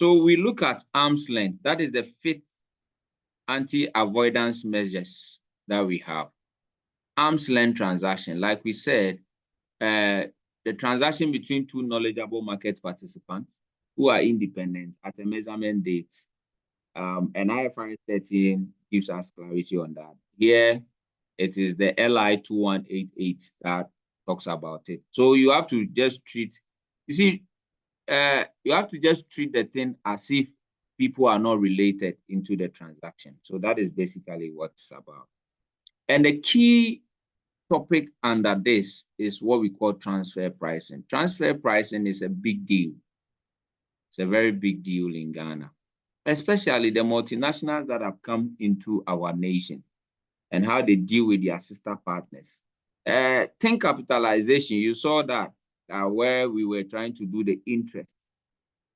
So we look at arm's length. That is the fifth anti-avoidance measures that we have. Arm's length transaction, like we said, the transaction between two knowledgeable market participants who are independent at a measurement date. And IFRS 13 gives us clarity on that. Here, it is the LI 2188 that talks about it. So you have to just treat, you see, you have to just treat the thing as if people are not related into the transaction. So that is basically what it's about. And the key topic under this is what we call transfer pricing. Transfer pricing is a big deal. It's a very big deal in Ghana, especially the multinationals that have come into our nation and how they deal with their sister partners. Think capitalization, you saw that where we were trying to do the interest,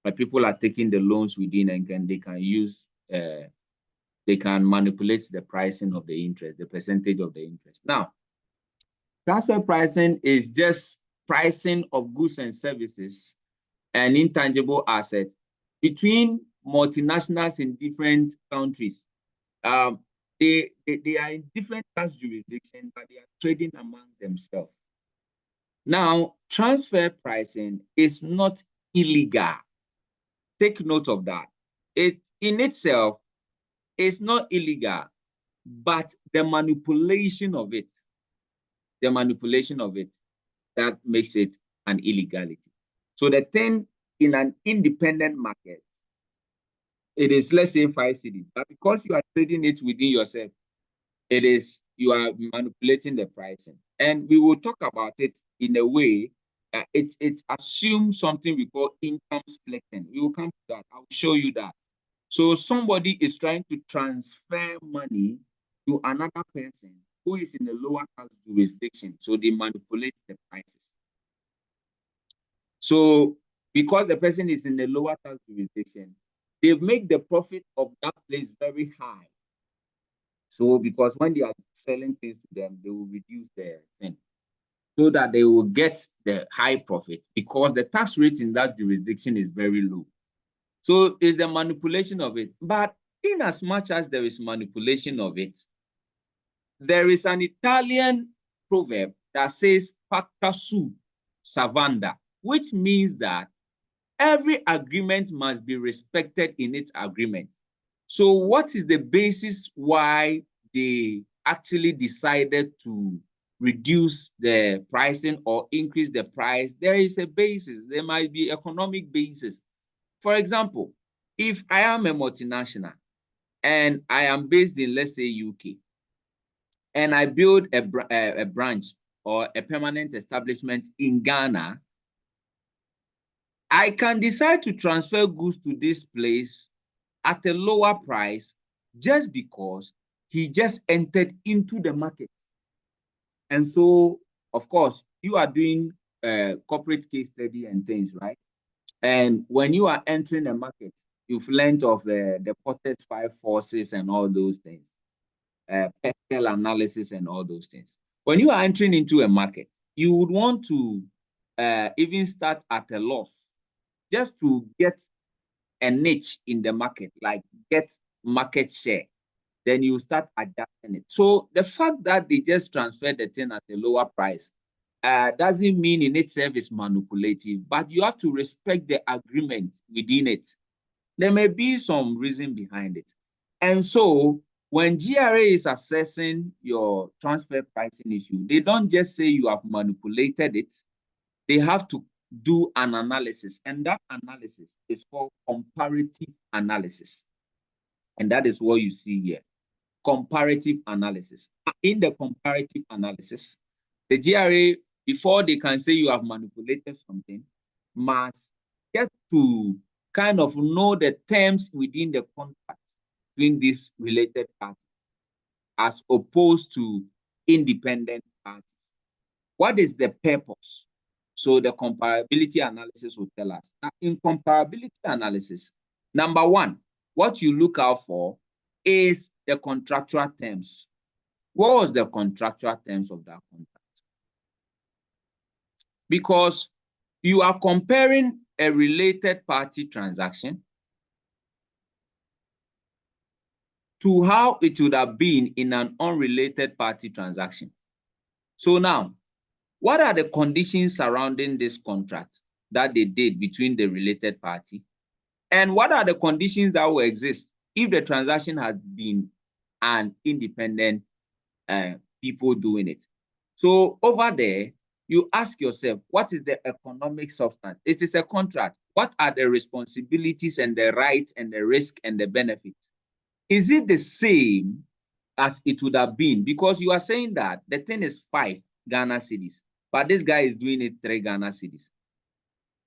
but people are taking the loans within and they can use, they can manipulate the pricing of the interest, the percentage of the interest. Now, transfer pricing is just pricing of goods and services and intangible assets between multinationals in different countries. They are in different tax jurisdictions, but they are trading among themselves. Now, transfer pricing is not illegal. Take note of that. It in itself is not illegal, but the manipulation of it, that makes it an illegality. So the thing in an independent market, it is, let's say, 5 cedis, but because you are trading it within yourself, it is, you are manipulating the pricing. And we will talk about it in a way that it assumes something we call income splitting. We will come to that. I'll show you that. So somebody is trying to transfer money to another person who is in a lower tax jurisdiction. So they manipulate the prices. So because the person is in a lower tax jurisdiction, they make the profit of that place very high. So because when they are selling things to them, they will reduce their thing so that they will get the high profit because the tax rate in that jurisdiction is very low. So it's the manipulation of it. But in as much as there is manipulation of it, there is an Italian proverb that says pacta sunt servanda, which means that every agreement must be respected in its agreement. So what is the basis why they actually decided to reduce the pricing or increase the price? There is a basis. There might be economic basis. For example, if I am a multinational and I am based in, let's say, UK, and I build a branch or a permanent establishment in Ghana, I can decide to transfer goods to this place at a lower price just because he just entered into the market. And so, of course, you are doing corporate case study and things, right? And when you are entering a market, you've learned of the Potter's 5 forces and all those things, technical analysis and all those things. When you are entering into a market, you would want to even start at a loss just to get a niche in the market, like get market share. Then you start adapting it. So the fact that they just transferred the thing at a lower price doesn't mean in itself is manipulative, but you have to respect the agreement within it. There may be some reason behind it. And so when GRA is assessing your transfer pricing issue, they don't just say you have manipulated it. They have to do an analysis, and that analysis is called comparative analysis. And that is what you see here, comparative analysis. In the comparative analysis, the GRA, before they can say you have manipulated something, must get to kind of know the terms within the contract between these related parties, as opposed to independent parties. What is the purpose? So the comparability analysis will tell us. Now, in comparability analysis, number one, what you look out for is the contractual terms. What was the contractual terms of that contract? Because you are comparing a related party transaction to how it would have been in an unrelated party transaction. So now, what are the conditions surrounding this contract that they did between the related party? And what are the conditions that will exist if the transaction has been an independent people doing it? So over there, you ask yourself, what is the economic substance? It is a contract. What are the responsibilities and the rights and the risk and the benefits? Is it the same as it would have been? Because you are saying that the thing is 5 Ghana cedis, but this guy is doing it 3 Ghana cedis.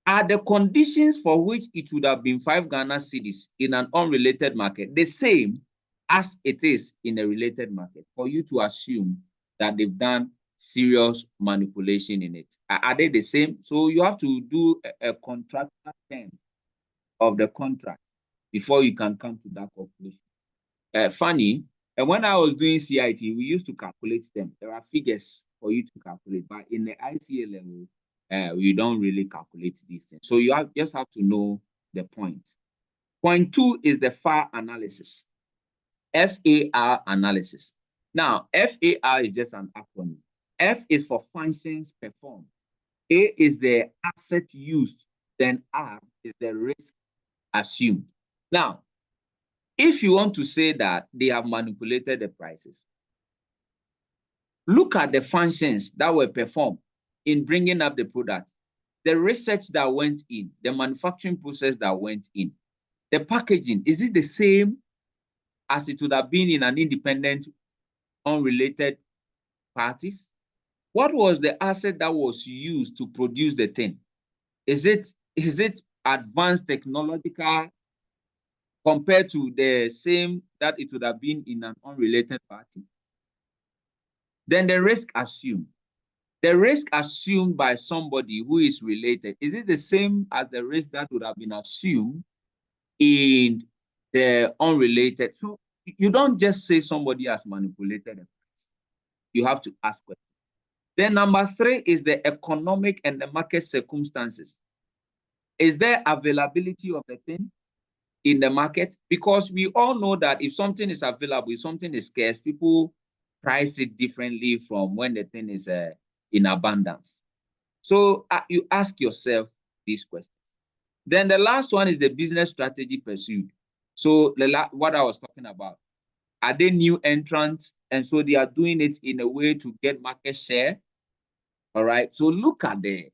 Are the conditions for which it would have been 5 Ghana cedis in an unrelated market the same as it is in a related market for you to assume that they've done serious manipulation in it? Are they the same? So you have to do a contractual term of the contract before you can come to that conclusion. Funny, and when I was doing CIT, we used to calculate them. There are figures for you to calculate, but in the ICA level, we don't really calculate these things. So you just have to know the point. Point 2 is the FAR analysis, FAR analysis. Now, FAR is just an acronym. F is for functions performed. A is the asset used. Then R is the risk assumed. Now, if you want to say that they have manipulated the prices, look at the functions that were performed in bringing up the product, the research that went in, the manufacturing process that went in, the packaging. Is it the same as it would have been in an independent, unrelated parties? What was the asset that was used to produce the thing? Is it advanced technological compared to the same that it would have been in an unrelated party? Then the risk assumed. The risk assumed by somebody who is related, is it the same as the risk that would have been assumed in the unrelated? So you don't just say somebody has manipulated the price. You have to ask questions. Then number 3 is the economic and the market circumstances. Is there availability of the thing in the market? Because we all know that if something is available, if something is scarce, people price it differently from when the thing is in abundance. So you ask yourself these questions. Then the last one is the business strategy pursued. So what I was talking about, are they new entrants? And so they are doing it in a way to get market share. All right. So look at the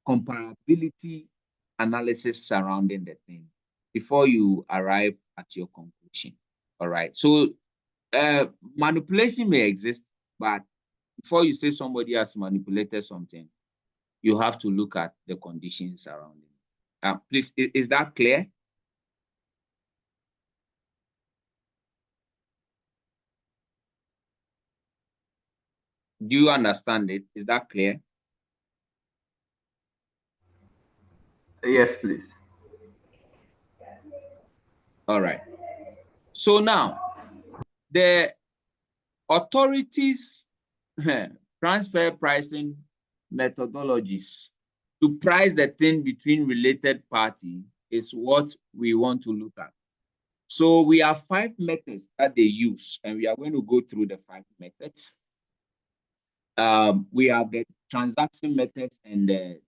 comparability analysis surrounding the thing before you arrive at your conclusion. All right. So manipulation may exist, but before you say somebody has manipulated something, you have to look at the conditions surrounding it. Please, is that clear? Do you understand it? Is that clear? Yes, please. All right. So now, the authorities transfer pricing methodologies to price the thing between related parties is what we want to look at. So we have 5 methods that they use, and we are going to go through the 5 methods. We have the transaction methods and the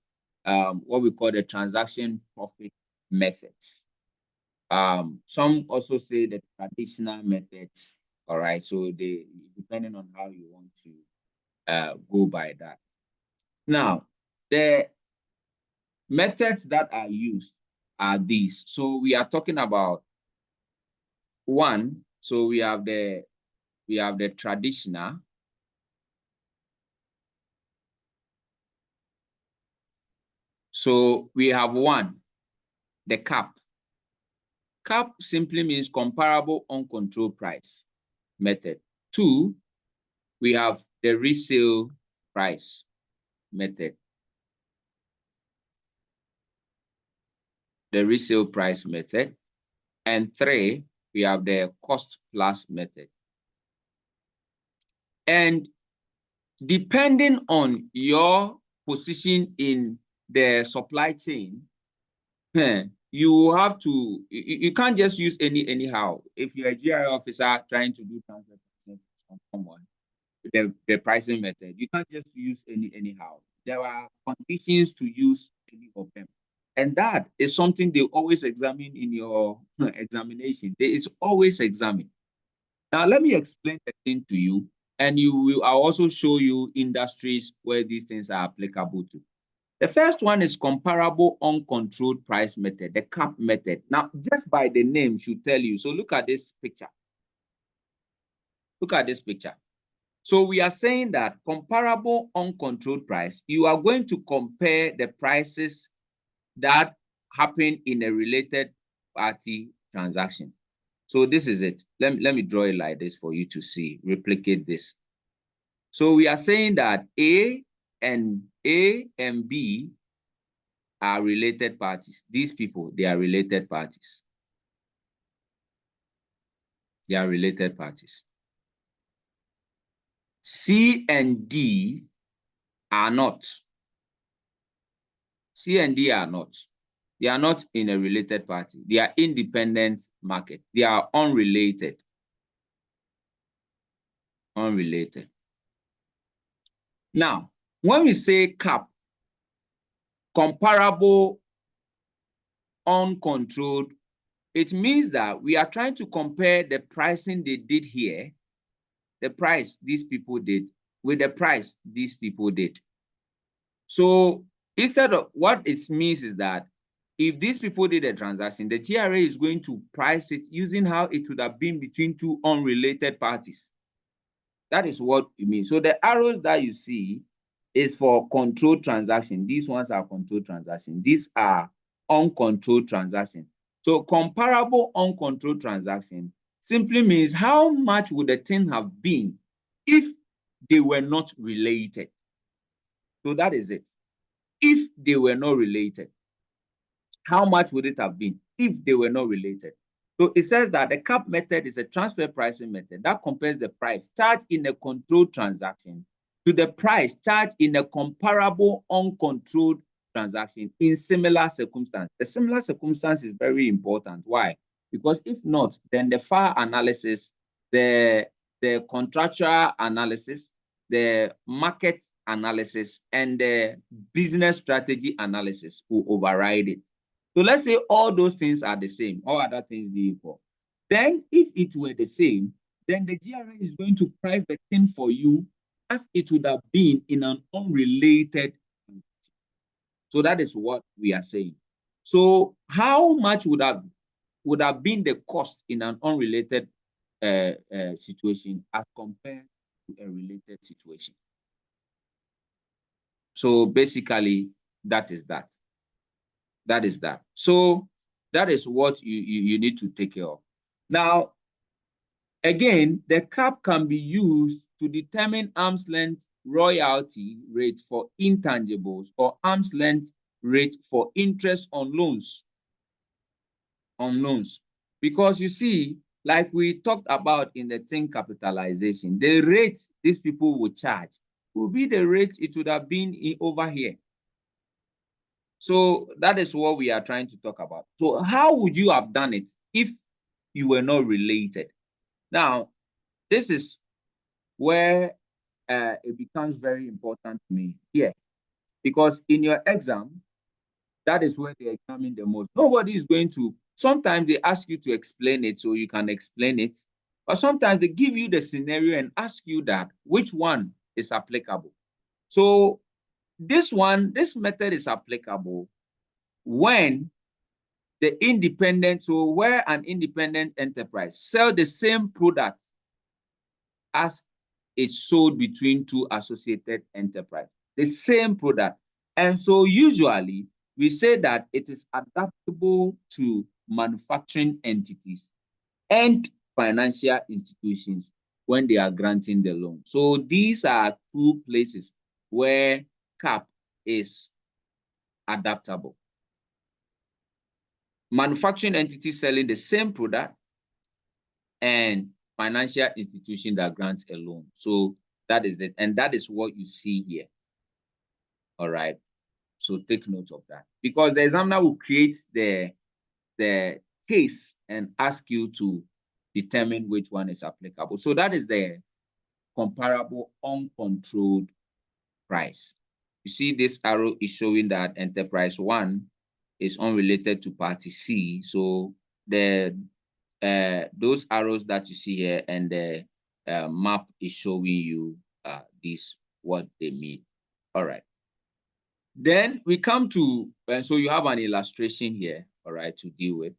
what we call the transaction profit methods. Some also say the traditional methods. All right, so they depending on how you want to go by that. Now, the methods that are used are these. So we are talking about 1. So we have the traditional. So we have 1, the cap. Cap simply means comparable uncontrolled price method. 2, we have the resale price method. The resale price method. And 3, we have the cost plus method. And depending on your position in the supply chain, you have to, you can't just use anyhow. If you're a GRI officer trying to do transfer pricing on someone, the pricing method, you can't just use anyhow. There are conditions to use any of them. And that is something they always examine in your examination. There is always examine. Now, let me explain the thing to you, and I'll also show you industries where these things are applicable to. The first one is comparable uncontrolled price method, the CAP method. Now, just by the name should tell you. So look at this picture. Look at this picture. So we are saying that comparable uncontrolled price, you are going to compare the prices that happen in a related party transaction. So this is it. Let me draw it like this for you to see, replicate this. So we are saying that A and B are related parties. These people, they are related parties. They are related parties. C and D are not. C and D are not. They are not in a related party. They are independent market. They are unrelated. Unrelated. Now, when we say CAP, comparable uncontrolled, it means that we are trying to compare the pricing they did here, the price these people did, with the price these people did. So instead of, what it means is that if these people did a transaction, the TRA is going to price it using how it would have been between two unrelated parties. That is what it means. So the arrows that you see is for controlled transaction. These ones are controlled transaction. These are uncontrolled transaction. So comparable uncontrolled transaction simply means how much would the thing have been if they were not related. So that is it. If they were not related, how much would it have been if they were not related? So it says that the CAP method is a transfer pricing method that compares the price charged in a controlled transaction to the price charged in a comparable uncontrolled transaction in similar circumstance. The similar circumstance is very important. Why? Because if not, then the FAR analysis, the contractual analysis, the market analysis, and the business strategy analysis will override it. So let's say all those things are the same, all other things being equal. Then if it were the same, then the GRA is going to price the thing for you as it would have been in an unrelated transaction. So that is what we are saying. So how much would have been the cost in an unrelated situation as compared to a related situation? So basically, that is that. That is that. So that is what you need to take care of. Now, again, the cap can be used to determine arm's length royalty rate for intangibles or arm's length rate for interest on loans. Because you see, like we talked about in the thing capitalization, the rate these people would charge will be the rate it would have been over here. So that is what we are trying to talk about. So how would you have done it if you were not related? Now, this is where it becomes very important to me here, because in your exam, that is where they examine the most. Nobody is going to, sometimes they ask you to explain it so you can explain it, but sometimes they give you the scenario and ask you that which one is applicable. So this method is applicable when the independent, so where an independent enterprise sell the same product as it's sold between two associated enterprises, the same product. And so usually we say that it is adaptable to manufacturing entities and financial institutions when they are granting the loan. So these are two places where CAP is adaptable. Manufacturing entities selling the same product and financial institution that grants a loan. So that is it. And that is what you see here. All right. So take note of that, because the examiner will create the the case and ask you to determine which one is applicable. So that is the comparable uncontrolled price. You see this arrow is showing that enterprise 1 is unrelated to party C. So those arrows that you see here and the map is showing you this, what they mean. All right. Then we come to, and so you have an illustration here, all right, to deal with.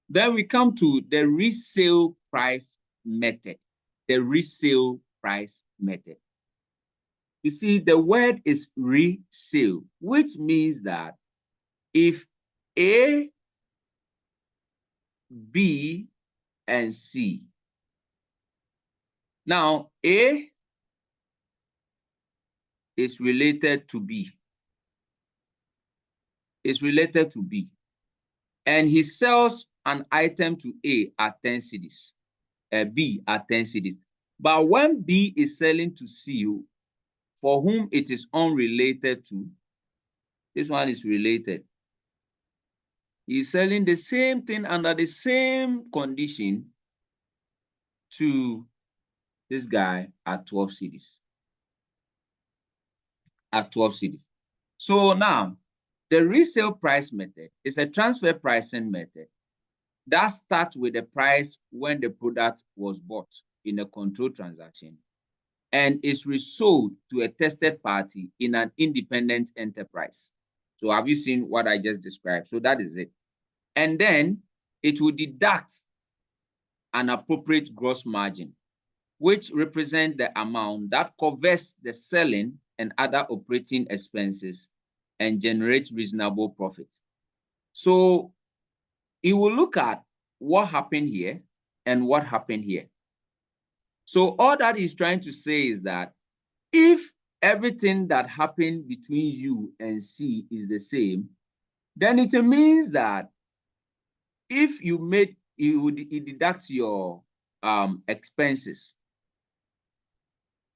Then we come to the resale price method. The resale price method. You see, the word is resale, which means that if A, B, and C. Now, A is related to B. Is related to B. And he sells an item to A at 10 cedis, B at 10 cedis. But when B is selling to C, for whom it is unrelated to, this one is related. He's selling the same thing under the same condition to this guy at 12 cedis. At 12 cedis. So now, the resale price method is a transfer pricing method that starts with the price when the product was bought in a controlled transaction and is resold to a tested party in an independent enterprise. So have you seen what I just described? So that is it. And then it will deduct an appropriate gross margin, which represents the amount that covers the selling and other operating expenses and generates reasonable profit. So it will look at what happened here and what happened here. So all that he's trying to say is that if everything that happened between you and C is the same, then it means that if you made, it deducts your expenses,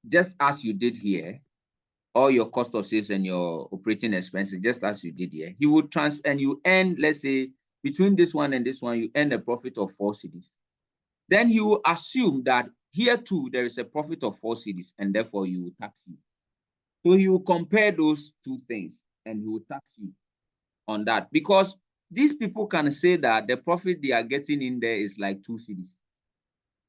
just as you did here, all your cost of sales and your operating expenses, just as you did here, he would transfer, and you earn, let's say, between this one and this one, you earn a profit of 4 cedis. Then he will assume that here too, there is a profit of 4 cedis, and therefore you will tax you. So he will compare those two things, and he will tax you on that, because these people can say that the profit they are getting in there is like 2 cedis.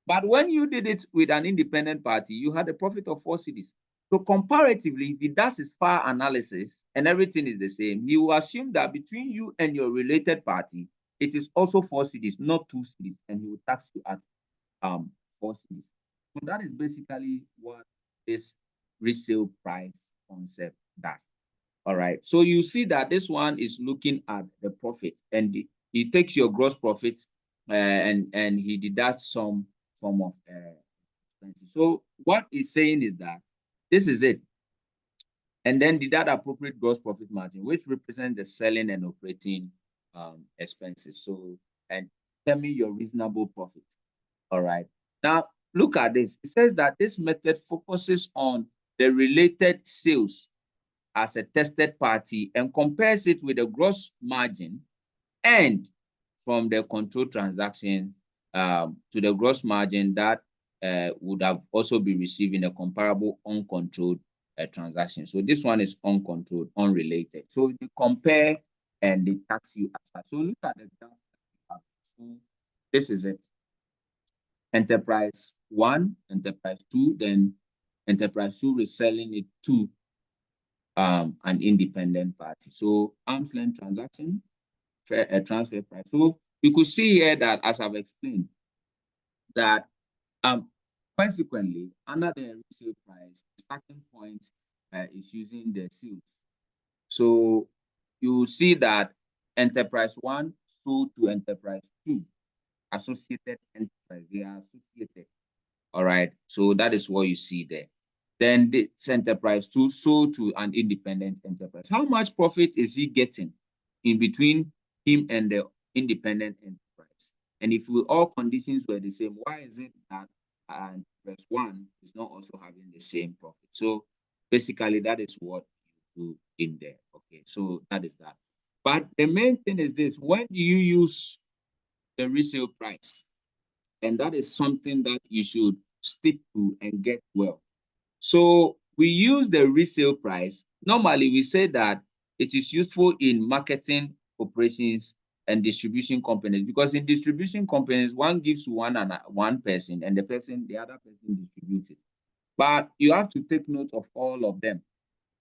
But when you did it with an independent party, you had a profit of 4 cedis. So comparatively, if he does his FAR analysis and everything is the same, he will assume that between you and your related party, it is also 4 cedis, not 2 cedis, and he will tax you at 4 cedis. So that is basically what this resale price concept does. All right. So you see that this one is looking at the profit, and he takes your gross profit and he deducts some form of expenses. So what he's saying is that this is it. And then deduct appropriate gross profit margin, which represents the selling and operating expenses. So, and tell me your reasonable profit. All right. Now, look at this. It says that this method focuses on the related sales as a tested party and compares it with the gross margin and from the control transaction to the gross margin that would have also been received in a comparable uncontrolled transaction. So this one is uncontrolled, unrelated. So they compare and they tax you as such. So look at the graph that we have. So this is it. Enterprise 1, enterprise 2, then enterprise 2 reselling it to an independent party. So arm's length transaction, a transfer price. So you could see here that, as I've explained, that consequently, under the resale price, the starting point is using the sales. So you see that enterprise 1 sold to enterprise 2, associated enterprise, they are associated. All right. So that is what you see there. Then the enterprise 2 sold to an independent enterprise. How much profit is he getting in between him and the independent enterprise? And if all conditions were the same, why is it that enterprise 1 is not also having the same profit? So basically, that is what you do in there. Okay, so that is that. But the main thing is this: when do you use the resale price. And that is something that you should stick to and get well. So we use the resale price. Normally, we say that it is useful in marketing operations and distribution companies, because in distribution companies, one gives to one person and the other person distributes it. But you have to take note of all of them.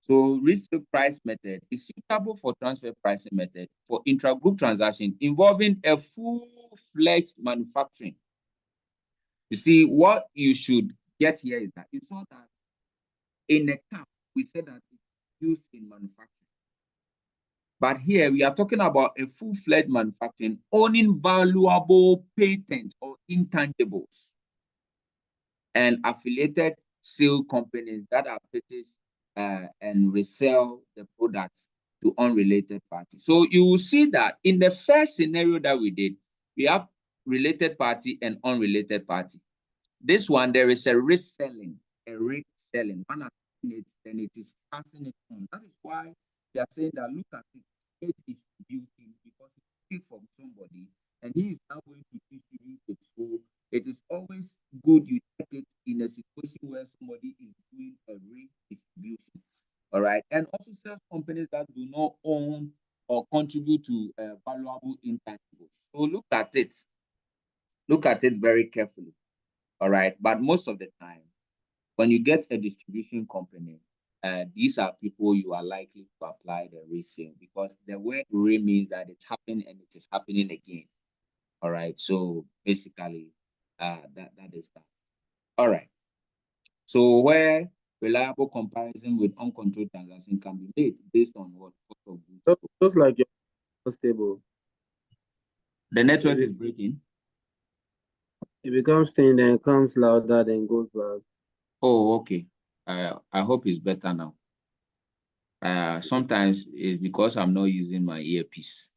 So resale price method is suitable for transfer pricing method for intra-group transaction involving a full-fledged manufacturing. You see, what you should get here is that you saw that in a cap, we said that it's used in manufacturing. But here we are talking about a full-fledged manufacturing owning valuable patents or intangibles and affiliated sale companies that are purchased and resell the products to unrelated parties. So you will see that in the first scenario that we did, we have related party and unrelated party. This one, there is a risk selling, One has seen it, then it is passing it on. That is why they are saying that look at it, it is distributing because it's from somebody and he is now going to distribute it. So it is always good you check it in a situation where somebody is doing a redistribution. All right. And also sales companies that do not own or contribute to valuable intangibles. So look at it. Look at it very carefully. All right. But most of the time, when you get a distribution company, these are people you are likely to apply the resale, because the word re means that it's happening and it is happening again. All right. So basically, that is that. All right. So where reliable comparison with uncontrolled transaction can be made based on what cost of goods. Just like your stable. The network is breaking. It becomes thin, then it comes louder, then goes back. Oh, okay. I hope it's better now. Sometimes it's because I'm not using my earpiece,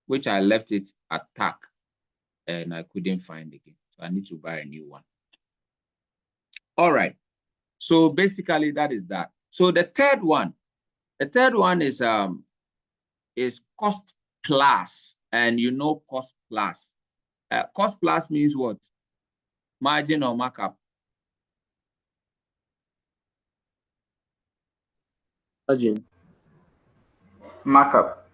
which I left it at TAC and I couldn't find again. So I need to buy a new one. All right. So basically that is that. So the third one is cost plus, and you know cost plus. Cost plus means what? Margin or markup? Margin. Markup.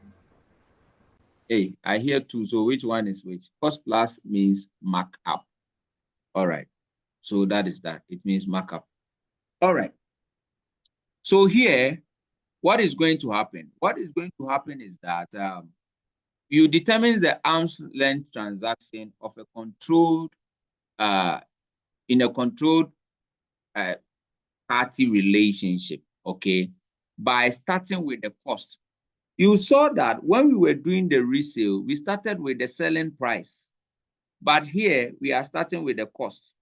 Hey, I hear two. So which one is which? Cost plus means markup. All right. So that is that. It means markup. All right. So here, what is going to happen? What is going to happen is that you determine the arm's length transaction of a controlled, in a controlled party relationship, okay, by starting with the cost. You saw that when we were doing the resale, we started with the selling price. But here, we are starting with the cost.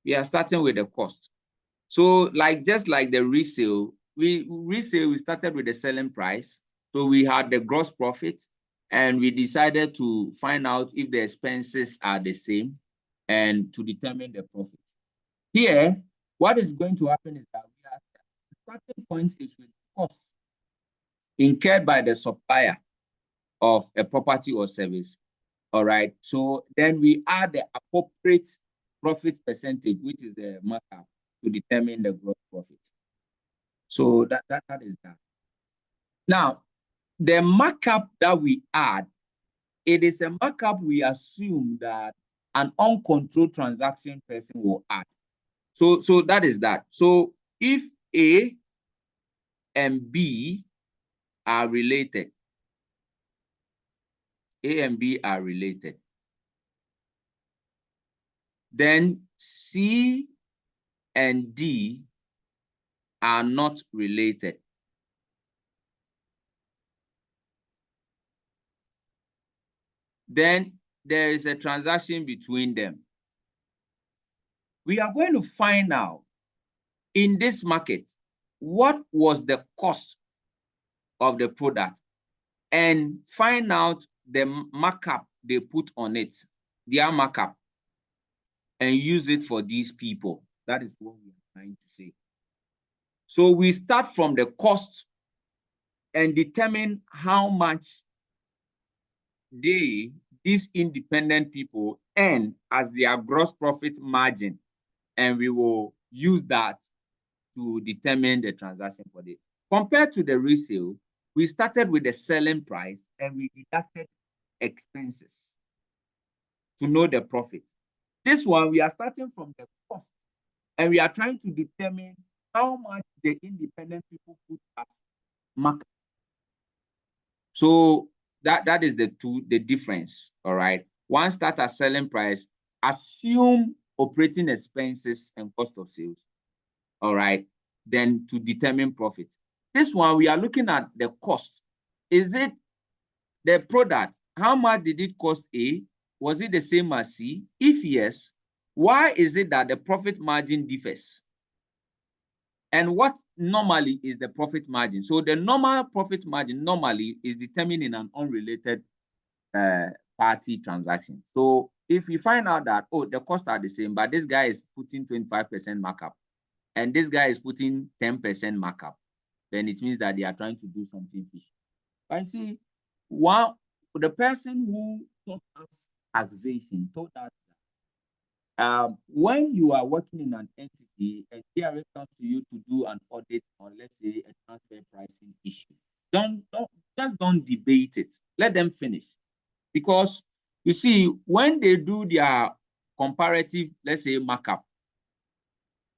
We are starting with the cost. So just like the resale, we started with the selling price. So we had the gross profit and we decided to find out if the expenses are the same and to determine the profit. Here, what is going to happen is that the starting point is with cost incurred by the supplier of a property or service. All right. So then we add the appropriate profit percentage, which is the markup, to determine the gross profit. So that is that. Now, the markup that we add, it is a markup we assume that an uncontrolled transaction person will add. So that is that. So if A and B are related, A and B are related, then C and D are not related. Then there is a transaction between them. We are going to find out in this market what was the cost of the product and find out the markup they put on it, their markup, and use it for these people. That is what we are trying to say. So we start from the cost and determine how much these independent people earn as their gross profit margin, and we will use that to determine the transaction for the. Compared to the resale, we started with the selling price and we deducted expenses to know the profit. This one, we are starting from the cost and we are trying to determine how much the independent people put as market. So that is the difference. All right. One start at selling price, assume operating expenses and cost of sales. All right. Then to determine profit. This one, we are looking at the cost. Is it the product? How much did it cost A? Was it the same as C? If yes, why is it that the profit margin differs? And what normally is the profit margin? So the normal profit margin normally is determined in an unrelated party transaction. So if we find out that, oh, the costs are the same, but this guy is putting 25% markup and this guy is putting 10% markup, then it means that they are trying to do something fishy. But see, the person who taught us taxation told us when you are working in an entity and KRA comes to you to do an audit on, let's say, a transfer pricing issue, don't debate it. Let them finish. Because you see, when they do their comparative, let's say, markup,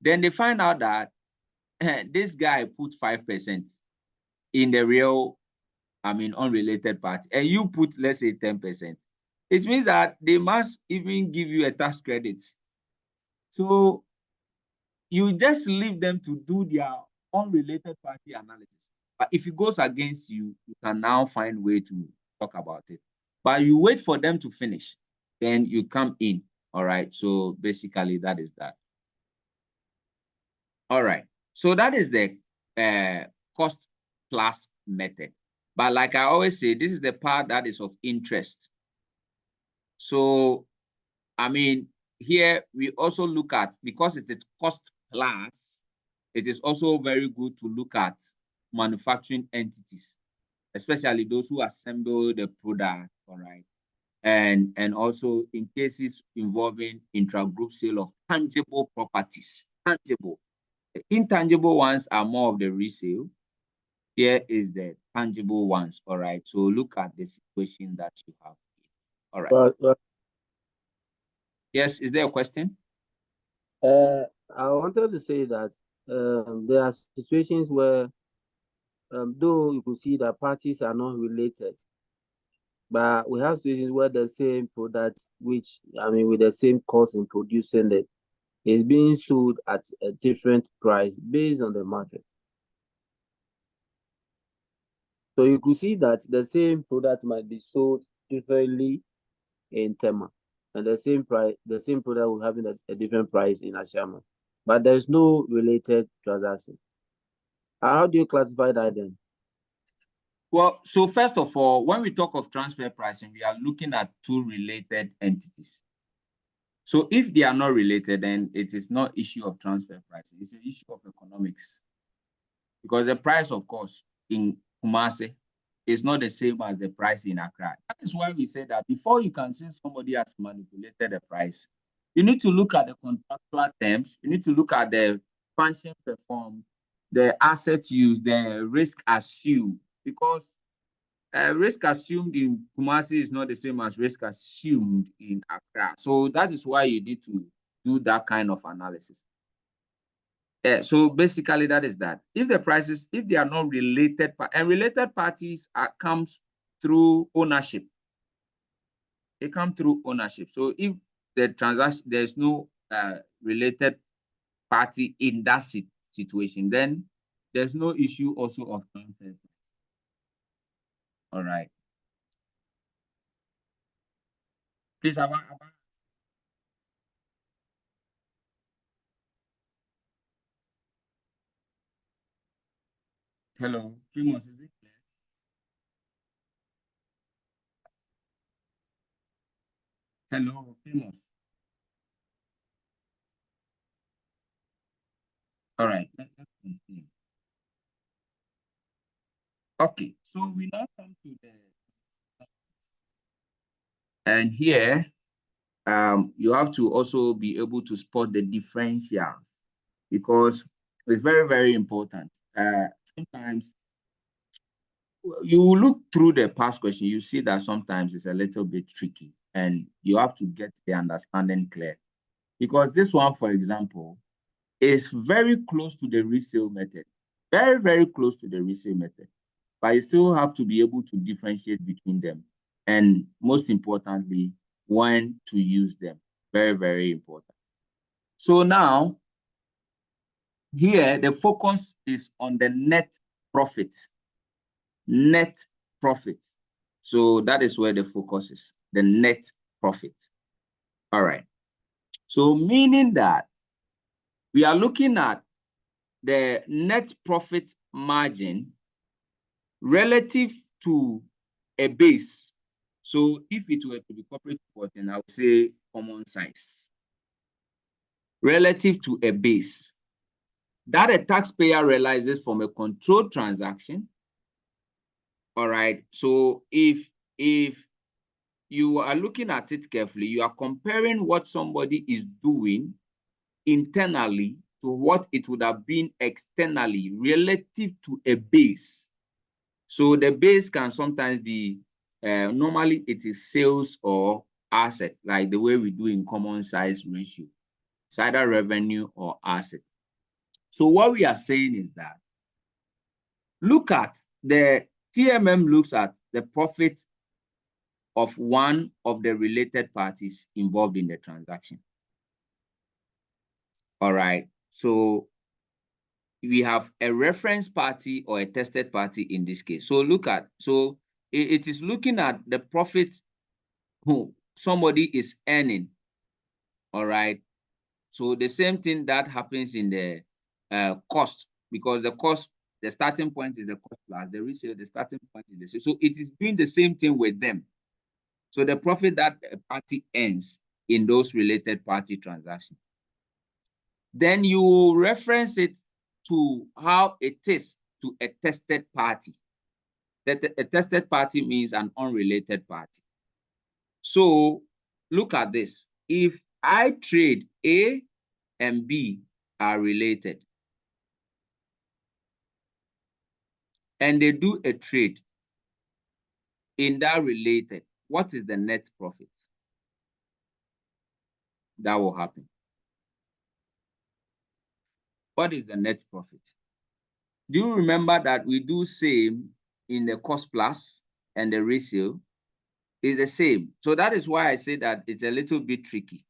then they find out that this guy put 5% in the real, unrelated party, and you put, let's say, 10%. It means that they must even give you a tax credit. So you just leave them to do their unrelated party analysis. But if it goes against you, you can now find a way to talk about it. But you wait for them to finish, then you come in. All right. So basically, that is that. All right. So that is the cost plus method. But like I always say, this is the part that is of interest. So, here we also look at, because it's a cost plus, it is also very good to look at manufacturing entities, especially those who assemble the product, all right? And also in cases involving intra-group sale of tangible properties. Tangible. The intangible ones are more of the resale. Here is the tangible ones, all right? So look at the situation that you have. All right. But Yes, is there a question? I wanted to say that there are situations where, though you could see that parties are not related, but we have situations where the same product, which with the same cost in producing it, is being sold at a different price based on the market. So you could see that the same product might be sold differently in Tema, and the same product will have a different price in Ashama, but there's no related transaction. How do you classify that then? Well, so first of all, when we talk of transfer pricing, we are looking at two related entities. So if they are not related, then it is not issue of transfer pricing. It's an issue of economics. Because the price, of course, in Kumasi is not the same as the price in Accra. That is why we say that before you can say somebody has manipulated the price, you need to look at the contractual terms. You need to look at the function performed, the assets used, the risk assumed. Because risk assumed in Kumasi is not the same as risk assumed in Accra. So that is why you need to do that kind of analysis. So basically that is that. If the prices, if they are not related, and related parties comes through ownership. They come through ownership. So if the transaction, there's no related party in that situation, then there's no issue also of transfer. All right. Please, hello, Primos, is it clear? Hello, Primos. All right, let's continue. Okay, so we now come to the And here, you have to also be able to spot the differentials because it's very, very important. Sometimes you look through the past question, you see that sometimes it's a little bit tricky and you have to get the understanding clear. Because this one, for example, is very close to the resale method. Very, very close to the resale method. But you still have to be able to differentiate between them. And most importantly, when to use them. Very, very important. So now, here, the focus is on the net profit. Net profit. So that is where the focus is, the net profit. All right. So meaning that we are looking at the net profit margin relative to a base. So if it were to be corporate reporting, I would say common size. Relative to a base that a taxpayer realizes from a controlled transaction. All right. So if you are looking at it carefully, you are comparing what somebody is doing internally to what it would have been externally relative to a base. So the base can sometimes be, normally it is sales or asset, like the way we do in common size ratio. It's either revenue or asset. So what we are saying is that look at the TMM looks at the profit of one of the related parties involved in the transaction. All right. So we have a reference party or a tested party in this case. So look at, so it is looking at the profit who somebody is earning. All right. So the same thing that happens in the cost, because the cost, the starting point is the cost plus the resale, the starting point is the same. So it is doing the same thing with them. So the profit that a party earns in those related party transactions. Then you reference it to how it is to a tested party. That a tested party means an unrelated party. So look at this. If I trade A and B are related, and they do a trade in that related, what is the net profit that will happen? What is the net profit? Do you remember that we do same in the cost plus and the resale is the same? So that is why I say that it's a little bit tricky.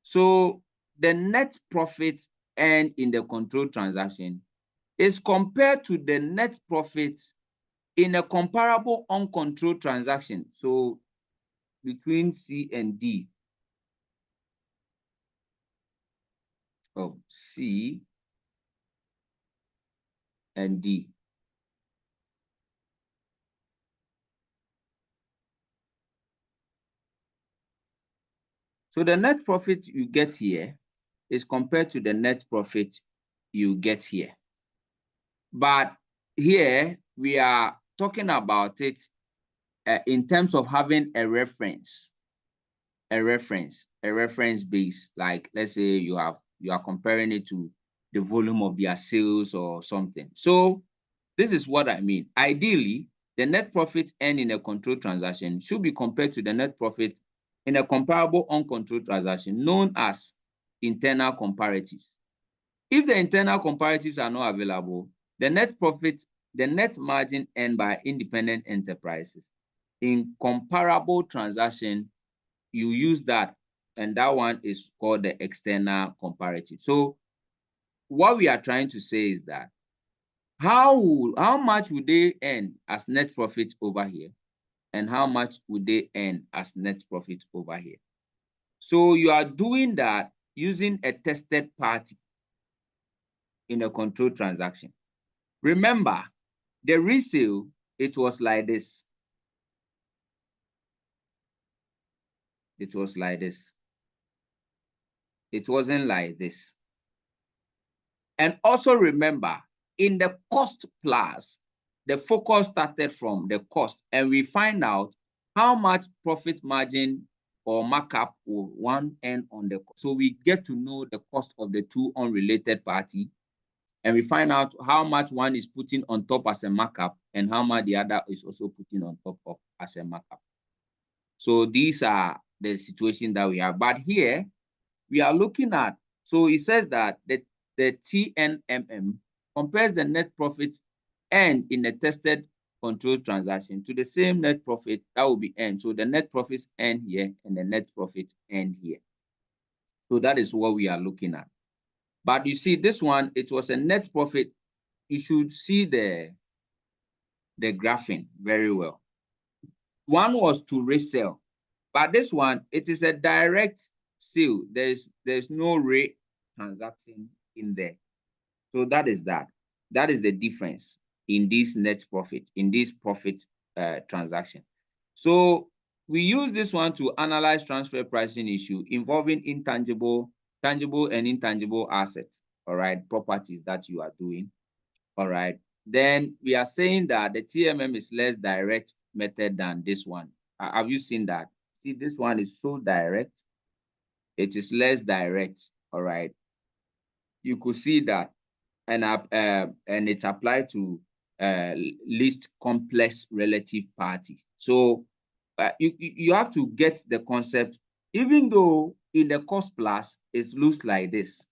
So the net profit earned in the control transaction is compared to the net profit in a comparable uncontrolled transaction. So between C and D. Oh, C and D. So the net profit you get here is compared to the net profit you get here. But here we are talking about it in terms of having a reference base. Like let's say you are comparing it to the volume of their sales or something. So this is what I mean. Ideally, the net profit earned in a controlled transaction should be compared to the net profit in a comparable uncontrolled transaction known as internal comparatives. If the internal comparatives are not available, the net profit, the net margin earned by independent enterprises in comparable transaction, you use that, and that one is called the external comparative. So what we are trying to say is that how much would they earn as net profit over here, and how much would they earn as net profit over here? So you are doing that using a tested party in a controlled transaction. Remember, the resale, it was like this. It was like this. It wasn't like this. And also remember, in the cost plus, the focus started from the cost, and we find out how much profit margin or markup will one earn on the, so we get to know the cost of the two unrelated party, and we find out how much one is putting on top as a markup and how much the other is also putting on top of as a markup. So these are the situation that we have. But here we are looking at, so it says that the TNMM compares the net profit earned in a tested control transaction to the same net profit that will be earned. So the net profits earned here and the net profit earned here. So that is what we are looking at. But you see, this one, it was a net profit. You should see the graphing very well. One was to resell, but this one, it is a direct sale. There's no rate transaction in there. So that is that. That is the difference in this net profit, in this profit transaction. So we use this one to analyze transfer pricing issue involving tangible and intangible assets, all right, properties that you are doing, all right. Then we are saying that the TMM is less direct method than this one. Have you seen that? See, this one is so direct. It is less direct, all right. You could see that, and it's applied to least complex relative parties. So you have to get the concept, even though in the cost plus it looks like this,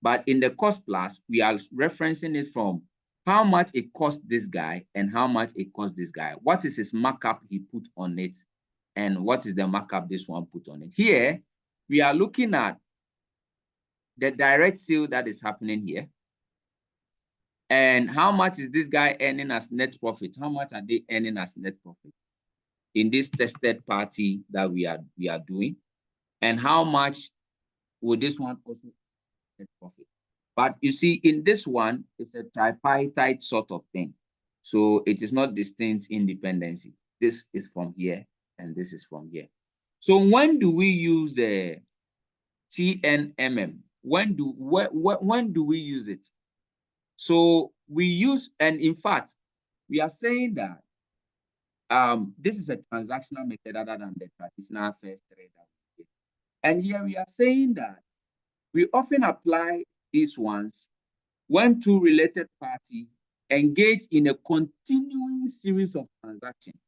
but in the cost plus we are referencing it from how much it cost this guy and how much it cost this guy. What is his markup he put on it, and what is the markup this one put on it? Here we are looking at the direct sale that is happening here, and how much is this guy earning as net profit? How much are they earning as net profit in this tested party that we are doing? And how much would this one also net profit? But you see, in this one, it's a tripartite sort of thing. So it is not distinct independency. This is from here and this is from here. So when do we use the TNMM? When do we use it? So we use, and in fact, we are saying that this is a transactional method other than the traditional first trade. And here we are saying that we often apply these ones when two related parties engage in a continuing series of transactions,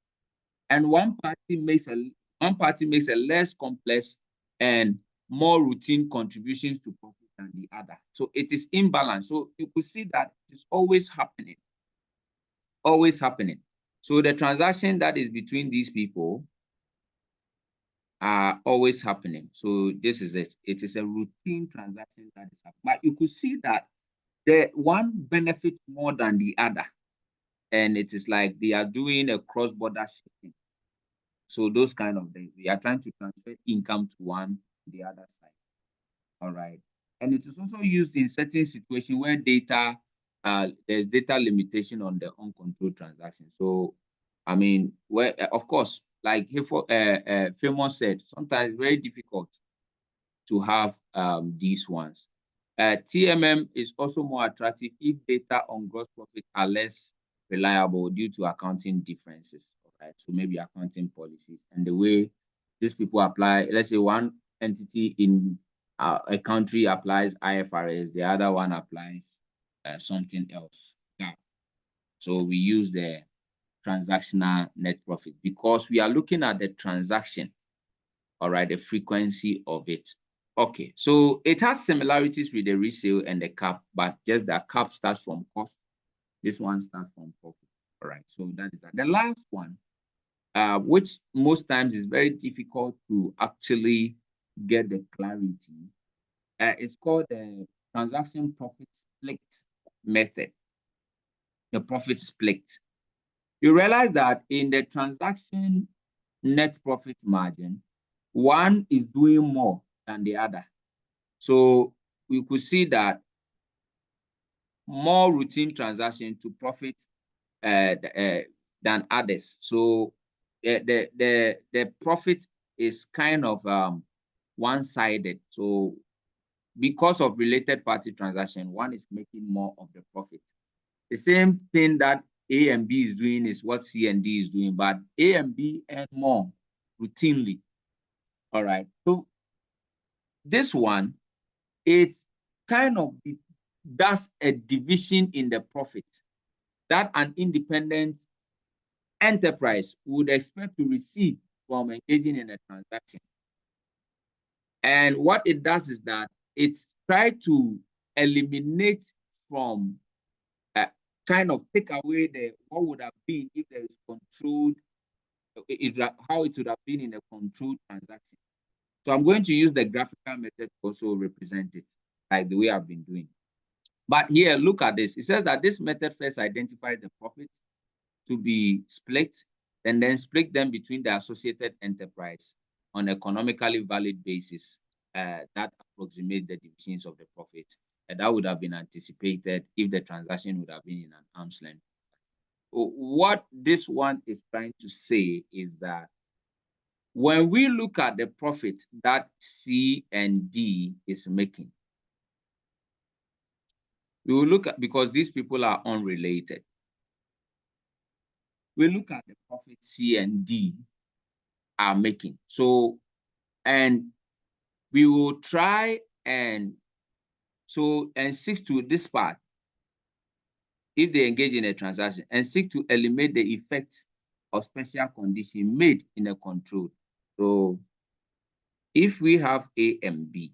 and one party makes a less complex and more routine contributions to profit than the other. So it is imbalance. So you could see that it is always happening. Always happening. So the transaction that is between these people are always happening. So this is it. It is a routine transaction that is happening. But you could see that the one benefits more than the other. And it is like they are doing a cross-border shipping. So those kind of things. We are trying to transfer income to one, the other side. All right. And it is also used in certain situations where there's data limitation on the uncontrolled transaction. So, I mean, where of course, like Famous said, sometimes very difficult to have these ones. TMM is also more attractive if data on gross profit are less reliable due to accounting differences, right? So maybe accounting policies and the way these people apply. Let's say one entity in a country applies IFRS, the other one applies something else. Yeah. So we use the transactional net profit because we are looking at the transaction, all right, the frequency of it. Okay, so it has similarities with the resale and the cap, but just the cap starts from cost. This one starts from profit. All right, so that is that. The last one, which most times is very difficult to actually get the clarity, is called the transaction profit split method. The profit split. You realize that in the transaction net profit margin, one is doing more than the other. So we could see that more routine transaction to profit than others. So the profit is kind of one-sided. So because of related party transaction, one is making more of the profit. The same thing that A and B is doing is what C and D is doing, but A and B earn more routinely. All right. So this one, it kind of does a division in the profit that an independent enterprise would expect to receive from engaging in a transaction. And what it does is that it tries to eliminate from kind of take away the what would have been if there is controlled, how it would have been in a controlled transaction. So I'm going to use the graphical method to also represent it, like the way I've been doing. But here, look at this. It says that this method first identifies the profit to be split, and then split them between the associated enterprise on an economically valid basis that approximates the divisions of the profit. And that would have been anticipated if the transaction would have been in an arm's length. What this one is trying to say is that when we look at the profit that C and D is making, we will look at, because these people are unrelated, we look at the profit C and D are making. So, and we will try and seek to this part, if they engage in a transaction, and seek to eliminate the effects of special condition made in a control. So if we have A and B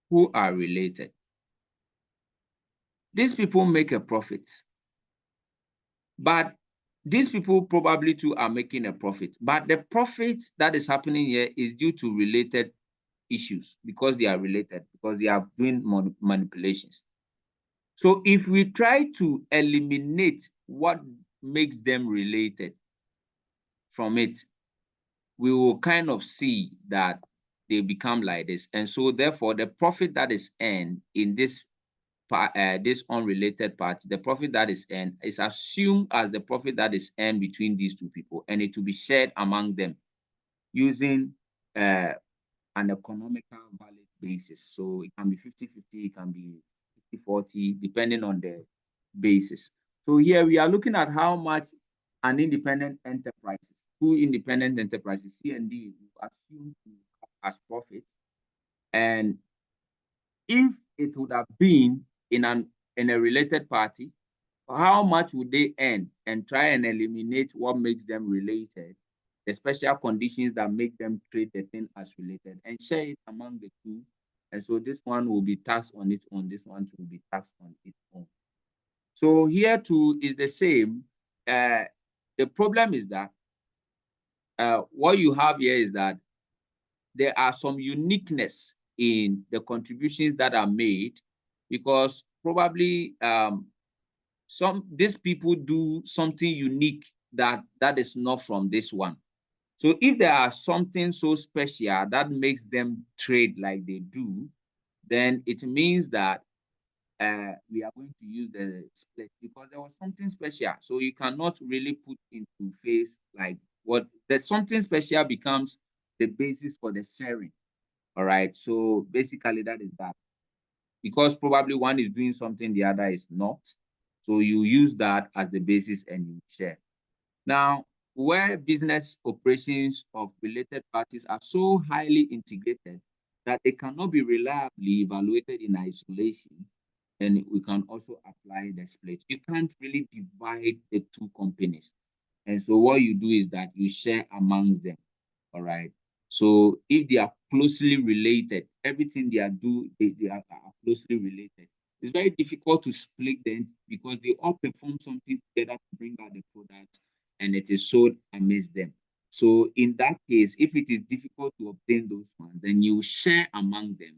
who are related, these people make a profit, but these people probably too are making a profit, but the profit that is happening here is due to related issues because they are related, because they are doing manipulations. So if we try to eliminate what makes them related from it, we will kind of see that they become like this. And so therefore, the profit that is earned in this part, this unrelated part, the profit that is earned is assumed as the profit that is earned between these two people, and it will be shared among them using an economical valid basis. So it can be 50-50, it can be 50-40, depending on the basis. So here we are looking at how much an independent enterprises, two independent enterprises, C and D, assume as profit. And if it would have been in a related party, how much would they earn, and try and eliminate what makes them related, the special conditions that make them treat the thing as related, and share it among the two. And so this one will be taxed on its own, this one will be taxed on its own. So here too is the same. The problem is that what you have here is that there are some uniqueness in the contributions that are made, because probably these people do something unique that is not from this one. So if there are something so special that makes them trade like they do, then it means that we are going to use the split because there was something special. So you cannot really put into face like what there's something special becomes the basis for the sharing. All right. So basically that is that. Because probably one is doing something, the other is not. So you use that as the basis and you share. Now, where business operations of related parties are so highly integrated that they cannot be reliably evaluated in isolation, then we can also apply the split. You can't really divide the two companies. And so what you do is that you share amongst them. All right. So if they are closely related, everything they are closely related. It's very difficult to split them because they all perform something together to bring out the product, and it is sold amidst them. So in that case, if it is difficult to obtain those ones, then you share among them,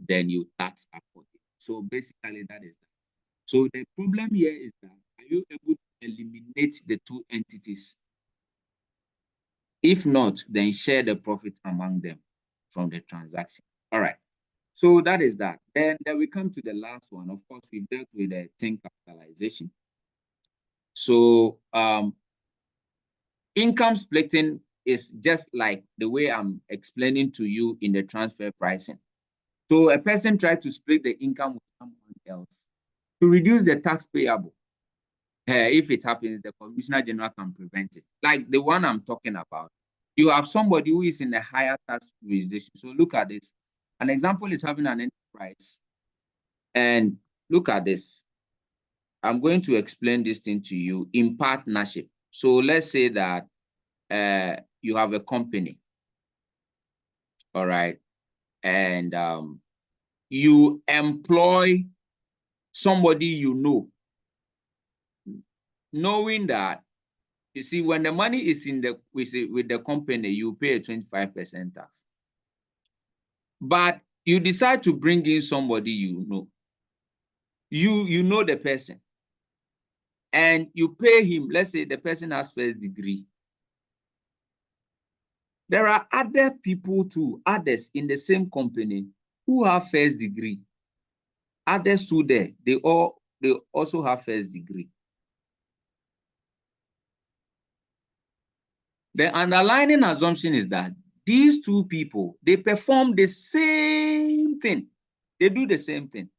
then you tax accordingly. So basically that is that. So the problem here is that, are you able to eliminate the two entities? If not, then share the profit among them from the transaction. All right. So that is that. And then we come to the last one. Of course, we've dealt with the thing capitalization. So income splitting is just like the way I'm explaining to you in the transfer pricing. So a person tries to split the income with someone else to reduce the tax payable. if it happens, the Commissioner General can prevent it. Like the one I'm talking about, you have somebody who is in a higher tax jurisdiction. So look at this. An example is having an enterprise. And look at this. I'm going to explain this thing to you in partnership. So let's say that you have a company, all right, and you employ somebody you know, knowing that, you see, when the money is in the with the company, you pay a 25% tax. But you decide to bring in somebody you know. You know the person, and you pay him. Let's say the person has first degree. There are other people too, others in the same company who have first degree. Others too there, they also have first degree. The underlying assumption is that these two people, they perform the same thing. They do the same thing.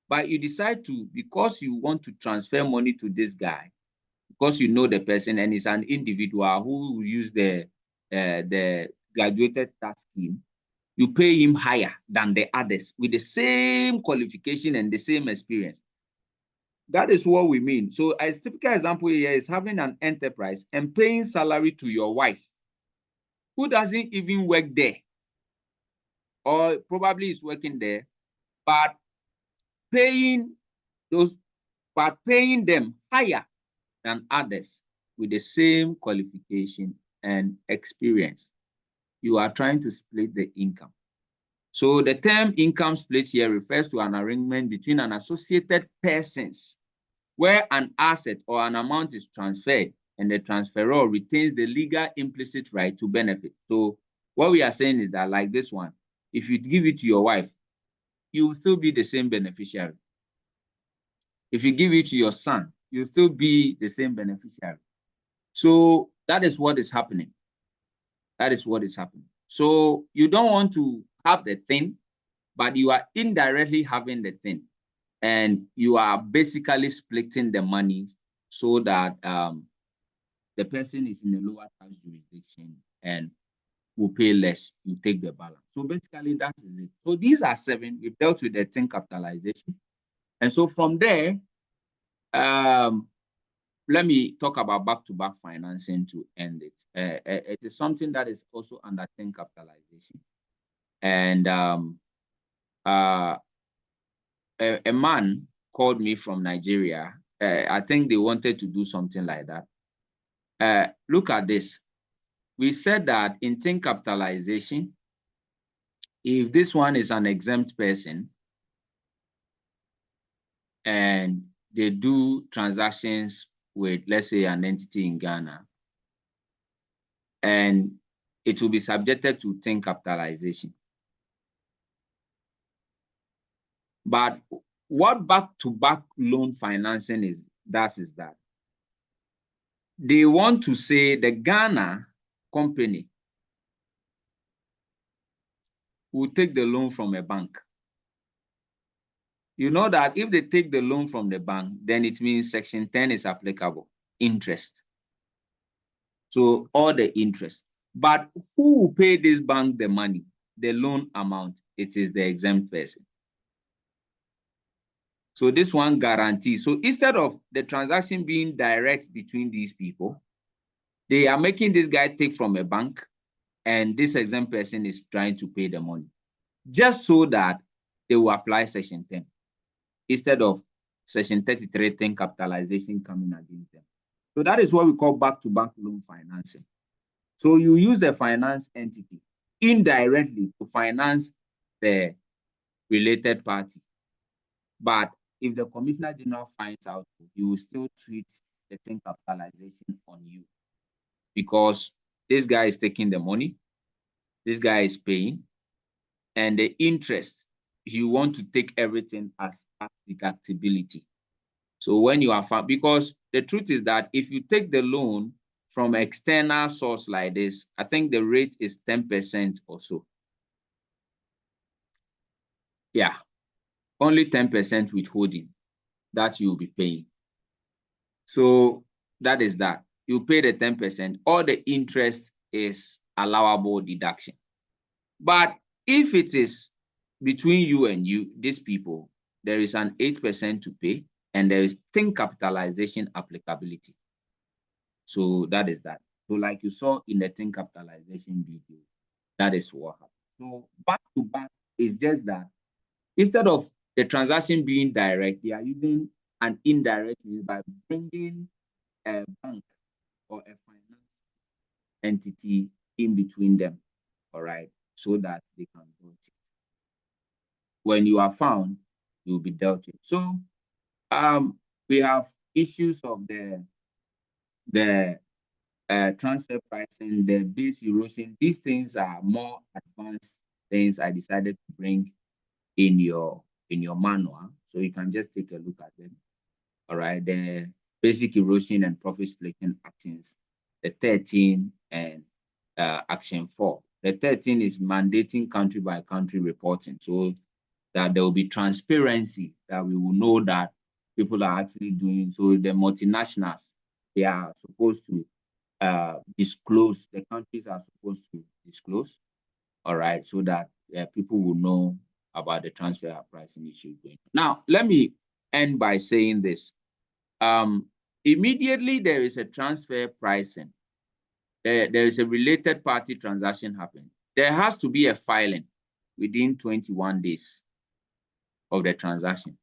But you decide to, because you want to transfer money to this guy, because you know the person and it's an individual who will use the graduated tax scheme, you pay him higher than the others with the same qualification and the same experience. That is what we mean. So a typical example here is having an enterprise and paying salary to your wife, who doesn't even work there, or probably is working there, but paying them higher than others with the same qualification and experience. You are trying to split the income. So the term income split here refers to an arrangement between an associated persons where an asset or an amount is transferred and the transferor retains the legal implicit right to benefit. So what we are saying is that, like this one, if you give it to your wife, you will still be the same beneficiary. If you give it to your son, you'll still be the same beneficiary. So that is what is happening. That is what is happening. So you don't want to have the thing, but you are indirectly having the thing. And you are basically splitting the money so that the person is in a lower tax jurisdiction and will pay less. You take the balance. So basically, that is it. So these are 7. We've dealt with the thing capitalization. And so from there, let me talk about back-to-back financing to end it. It is something that is also under thing capitalization. And a man called me from Nigeria. I think they wanted to do something like that. Look at this. We said that in thing capitalization, if this one is an exempt person and they do transactions with, let's say, an entity in Ghana, and it will be subjected to thing capitalization. But what back-to-back loan financing is that they want to say the Ghana company will take the loan from a bank. You know that if they take the loan from the bank, then it means Section 10 is applicable, interest. So all the interest. But who will pay this bank the money, the loan amount? It is the exempt person. So this one guarantees. So instead of the transaction being direct between these people, they are making this guy take from a bank, and this exempt person is trying to pay the money, just so that they will apply Section 10 instead of Section 33 thing capitalization coming against them. So that is what we call back-to-back loan financing. So you use the finance entity indirectly to finance the related party. But if the Commissioner General finds out, he will still treat the thing capitalization on you, because this guy is taking the money, this guy is paying, and the interest, you want to take everything as deductibility. So when you are found, because the truth is that if you take the loan from an external source like this, I think the rate is 10% or so. Yeah, only 10% withholding that you'll be paying. So that is that. You pay the 10%, all the interest is allowable deduction. But if it is between you and these people, there is an 8% to pay, and there is thin capitalization applicability. So that is that. So like you saw in the thin capitalization video, that is what happened. So back to back is just that instead of the transaction being direct, they are using an indirect means by bringing a bank or a finance entity in between them, all right, so that they can vote it. When you are found, you'll be dealt with. So we have issues of the transfer pricing, the base erosion. These things are more advanced things I decided to bring in your manual, so you can just take a look at them. All right, the basic erosion and profit splitting actions, the 13 and action 4. The 13 is mandating country by country reporting, so that there will be transparency, that we will know that people are actually doing. So the multinationals, they are supposed to disclose, the countries are supposed to disclose, all right, so that people will know about the transfer pricing issue going on. Now, let me end by saying this. Immediately there is a transfer pricing, there is a related party transaction happening. There has to be a filing within 21 days of the transaction.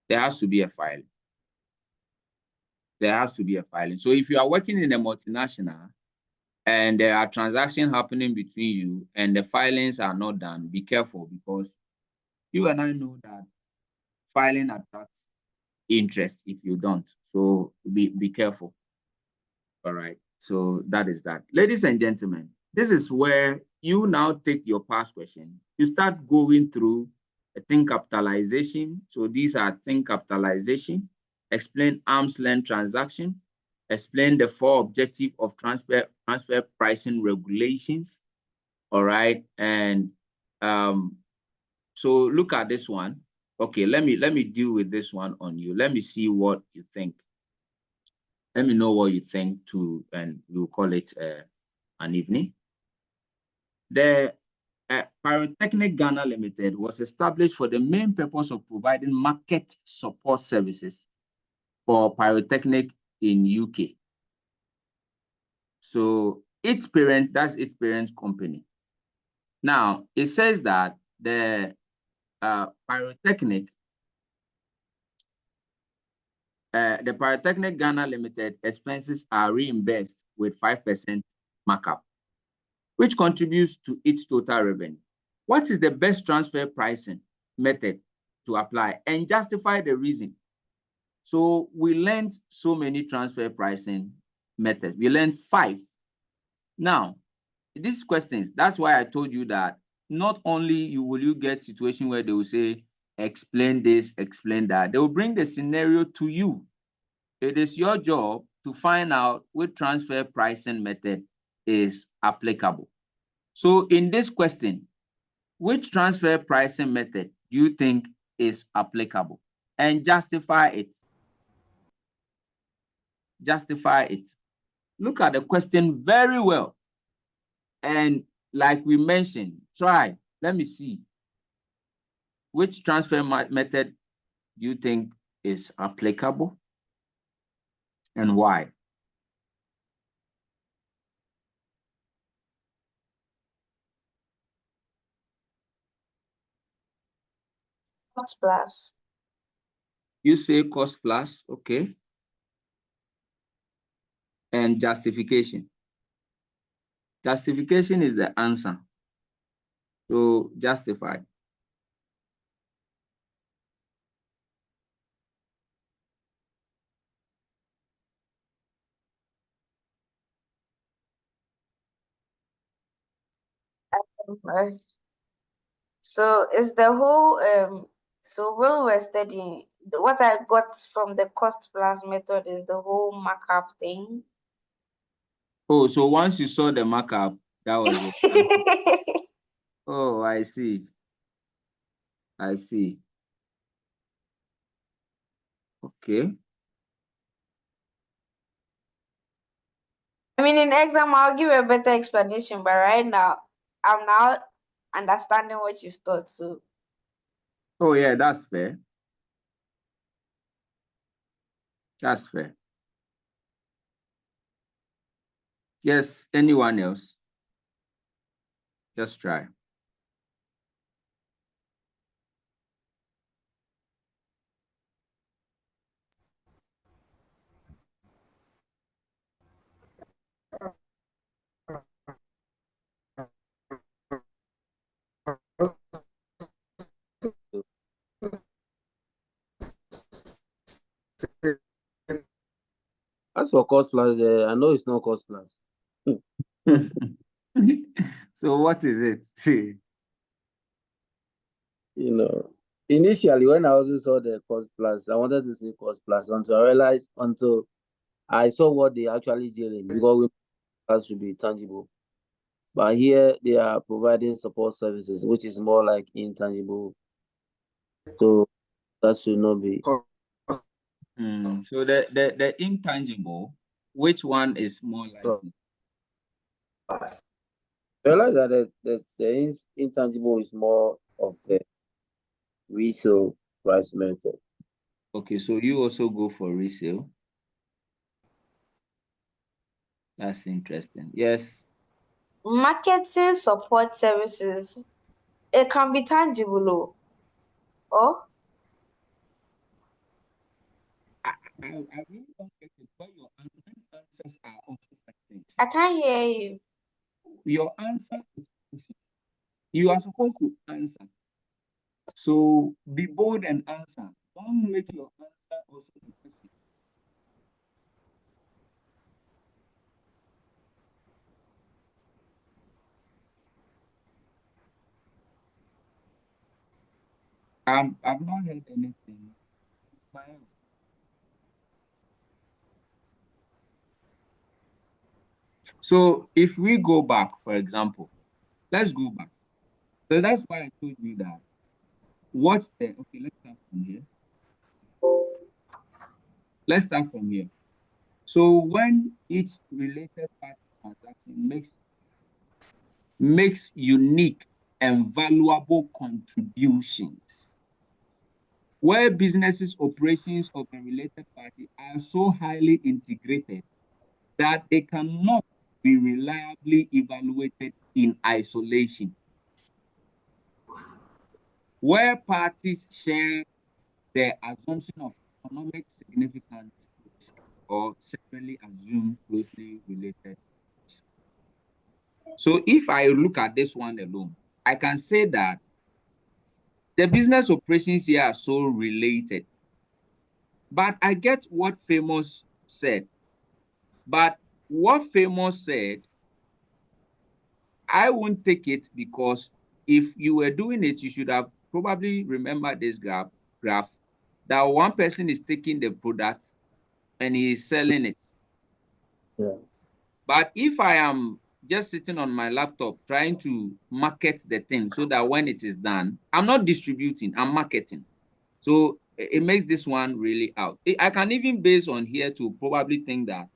There has to be a filing. There has to be a filing. So if you are working in a multinational and there are transactions happening between you and the filings are not done, be careful, because you and I know that filing attracts interest if you don't. So be careful. All right. So that is that. Ladies and gentlemen, this is where you now take your past question. You start going through a thin capitalization. So these are thin capitalization, explain arm's length transaction, explain the 4 objectives of transfer pricing regulations. All right. And so look at this one. Okay, let me deal with this one on you. Let me see what you think. Let me know what you think too, and we'll call it an evening. The Pyrotechnic Ghana Limited was established for the main purpose of providing market support services for pyrotechnic in UK. So its parent, that's its parent company. Now, it says that the Pyrotechnic Ghana Limited expenses are reimbursed with 5% markup, which contributes to its total revenue. What is the best transfer pricing method to apply, and justify the reason? So we learned so many transfer pricing methods. We learned 5. Now, these questions, that's why I told you that not only will you get situation where they will say, explain this, explain that. They will bring the scenario to you. It is your job to find out which transfer pricing method is applicable. So in this question, which transfer pricing method do you think is applicable? And justify it. Justify it. Look at the question very well. And like we mentioned, try. Let me see. Which transfer method do you think is applicable and why? Cost plus. You say cost plus, okay. And justification. Justification is the answer. So justify. So it's the whole so when we're studying, what I got from the cost plus method is the whole markup thing. Oh, so once you saw the markup, that was it. Oh, I see. I see. Okay. I mean, in exam, I'll give a better explanation, but right now, I'm now understanding what you've taught. So, Oh, yeah, that's fair. That's fair. Yes, anyone else? Just try. As for cost plus, I know it's not cost plus. So what is it? You know, initially when I also saw the cost plus, I wanted to say cost plus until I saw what they actually dealing, because we that should be tangible. But here they are providing support services, which is more like intangible. So that should not be. So the intangible, which one is more likely? Realize that the intangible is more of the resale price method. Okay, so you also go for resale. That's interesting. Yes. marketing support services, it can be tangible, or I really don't get it, but your answers are also like this. I can't hear you. Your answer is you are supposed to answer. So be bold and answer. Don't make your answer also the question. I've not heard anything. It's my own. So if we go back, for example, let's go back. So that's why I told you that. What's the okay? Let's start from here. Let's start from here. So when each related party transaction makes unique and valuable contributions, where businesses operations of a related party are so highly integrated that they cannot be reliably evaluated in isolation, where parties share the assumption of economic significance risk or separately assumed closely related risk. So if I look at this one alone, I can say that the business operations here are so related. But I get what Famous said. But what Famous said, I won't take it, because if you were doing it, you should have probably remembered this graph that one person is taking the product and he is selling it. Yeah. But if I am just sitting on my laptop trying to market the thing so that when it is done, I'm not distributing, I'm marketing. So it makes this one really out. I can even base on here to probably think that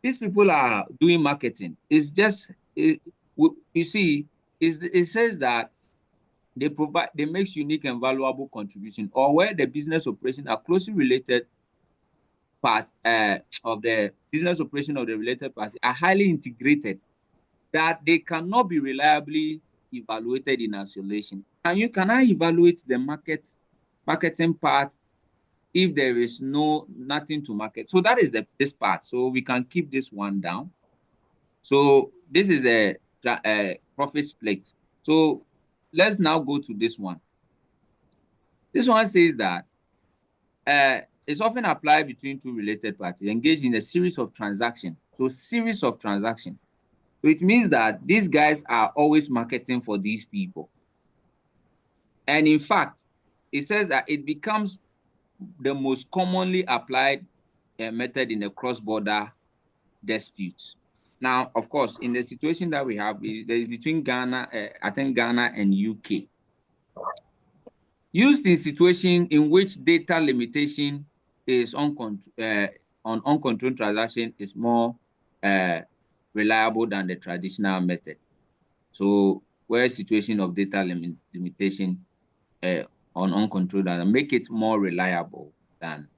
these people are doing marketing. It's just, you see, it says that they make unique and valuable contribution, or where the business operation are closely related part of the business operation of the related party are highly integrated, that they cannot be reliably evaluated in isolation. Can I evaluate the marketing part if there is nothing to market? So that is this part. So we can keep this one down. So this is a profit split. So let's now go to this one. This one says that it's often applied between two related parties engaged in a series of transactions. So series of transactions. So it means that these guys are always marketing for these people. And in fact, it says that it becomes the most commonly applied method in a cross-border dispute. Now, of course, in the situation that we have, there is between Ghana, I think Ghana and UK. Used in situation in which data limitation is on uncontrolled transaction is more reliable than the traditional method. So where situation of data limitation on uncontrolled data make it more reliable than.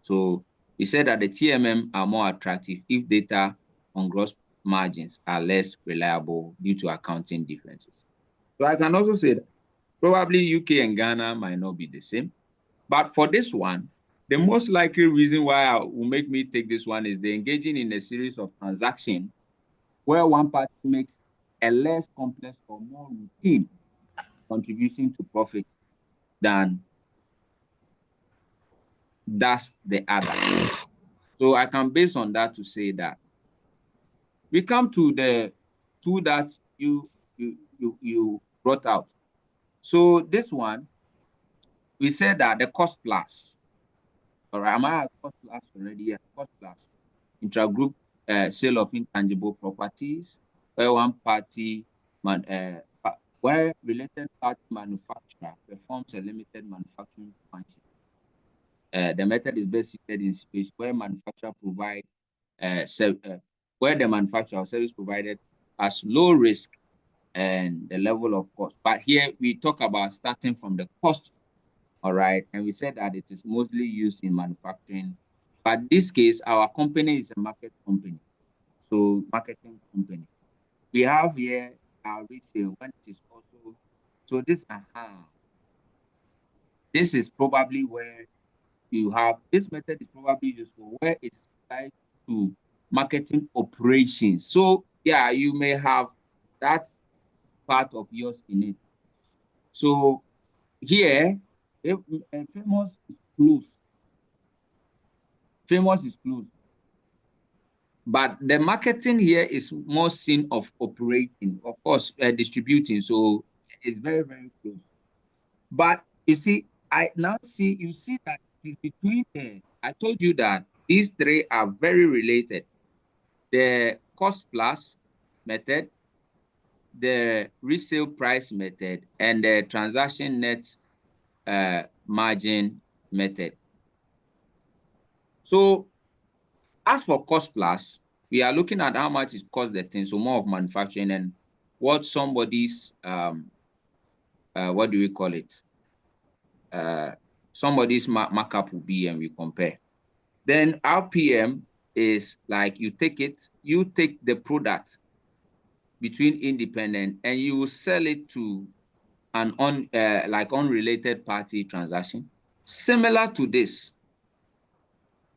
So he said that the TMM are more attractive if data on gross margins are less reliable due to accounting differences. So I can also say that probably UK and Ghana might not be the same. But for this one, the most likely reason why will make me take this one is the engaging in a series of transactions where one party makes a less complex or more routine contribution to profit than does the other. So I can base on that to say that we come to the two that you brought out. So this one, we said that the cost plus. All right, am I at cost plus already? Yeah, cost plus. Intragroup sale of intangible properties, where one party where related party manufacturer performs a limited manufacturing function. The method is best suited in space where manufacturer provide where the manufacturer or service provided has low risk and the level of cost. But here we talk about starting from the cost, all right? And we said that it is mostly used in manufacturing. But this case, our company is a market company. So marketing company. We have here our resale when it is also, so this is probably where you have, this method is probably useful where it's tied to marketing operations. So yeah, you may have that part of yours in it. So here, famous is close. Famous is close. But the marketing here is more seen of operating, of course, distributing. So it's very, very close. But you see, you see that it is between I told you that these three are very related. The cost plus method, the resale price method, and the transaction net margin method. So as for cost plus, we are looking at how much it costs the thing, so more of manufacturing and what somebody's what do we call it? Somebody's markup will be, and we compare. Then RPM is like you take the product between independent and you will sell it to an unrelated party transaction. Similar to this,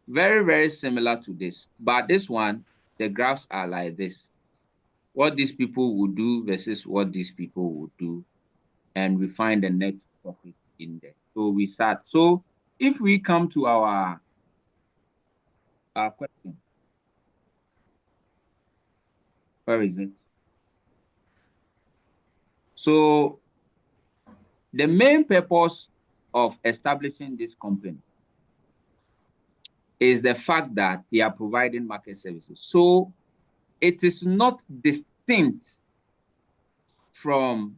very, very similar to this. But this one, the graphs are like this. What these people would do versus what these people would do. And we find the net profit in there. So we start. So if we come to our question, where is it? So the main purpose of establishing this company is the fact that they are providing market services. So it is not distinct from,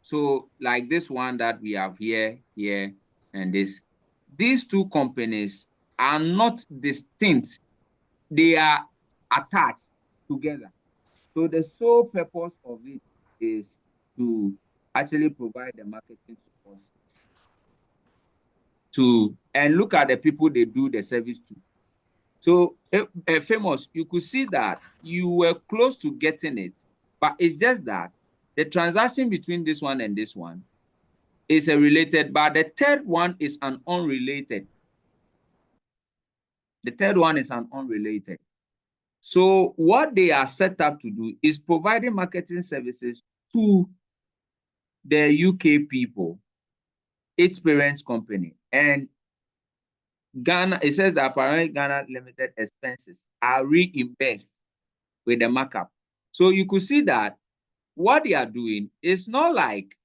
so like this one that we have here, and this. These two companies are not distinct. They are attached together. So the sole purpose of it is to actually provide the marketing support and look at the people they do the service to. So famous, you could see that you were close to getting it, but it's just that the transaction between this one and this one is a related, but the third one is an unrelated. The third one is an unrelated. So what they are set up to do is providing marketing services to the UK people, its parent company. And Ghana, it says that apparently Ghana limited expenses are reimbursed with the markup. So you could see that what they are doing is not like